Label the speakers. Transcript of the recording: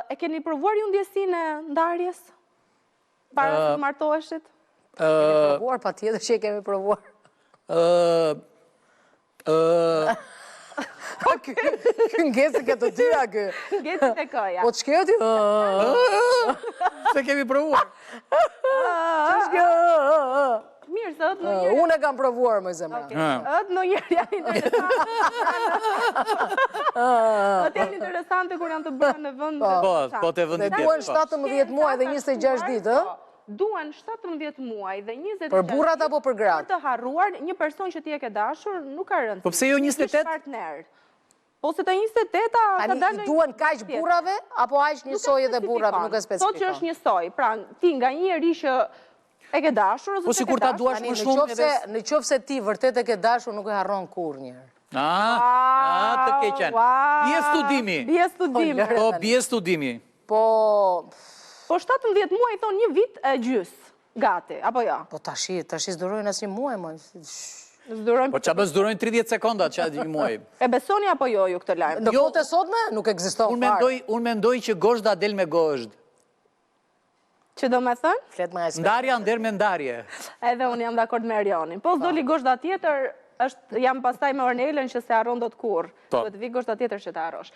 Speaker 1: E keni provuar ju ndjesinë e ndarjes? Para se të martoheshit?
Speaker 2: Kemi provuar, pa tjetër që kemi provuar. Kë ngesi këtë të tyra kë.
Speaker 1: Ngesi të këja.
Speaker 2: Po të shkjo ty?
Speaker 3: Se kemi provuar.
Speaker 2: Që shkjo?
Speaker 1: Mirë, se ëtë në njërë...
Speaker 2: Unë e kam provuar, më zemra.
Speaker 1: Ëtë në njërë janë interesante. Ëtë janë interesante kur janë të bërë në vënd...
Speaker 3: Po të vënd
Speaker 2: tjetër. Duan 17 muaj dhe 26 ditë,
Speaker 1: Duan 17 muaj dhe 26
Speaker 2: për burrat apo për gratë?
Speaker 1: Për të harruar një person që ti e ke dashur, nuk ka rëndësi.
Speaker 3: Po pse jo 28?
Speaker 1: Partner. Po se të 28-a...
Speaker 2: Tani i duan kaq burrave, apo aq njësoj edhe burrave, nuk e specifikon.
Speaker 1: Sot që është njësoj, pra ti nga një njeri që e ke dashur, ose
Speaker 3: po si kur ta duash më shumë...
Speaker 2: Në qoftë se ti vërtet e ke dashur, nuk e harron kur njërë.
Speaker 3: Të keqen. Bje studimi.
Speaker 1: Bje studimi.
Speaker 3: Po, bje studimi.
Speaker 2: Po
Speaker 1: 17 muaj, i thonë një vit e gjys, gati, apo jo?
Speaker 2: Po tashi zdurojnë asë një muaj, më.
Speaker 3: Po që bë zdurojnë 30 sekonda që atë një muaj.
Speaker 1: E besoni apo jo ju këtë lajmë?
Speaker 2: Në kohët e sotme, nuk ekziston farë.
Speaker 3: Unë mendoj që gozhda del me gozhd.
Speaker 1: Që do me thënë?
Speaker 3: Ndarja nder me ndarje.
Speaker 1: Edhe unë jam dakord me Erionin. Po s'doli gozhda tjetër, jam pastaj me Ornelën që se harron dot kurrë. Duhet vi gozhda tjetër që të harrosh.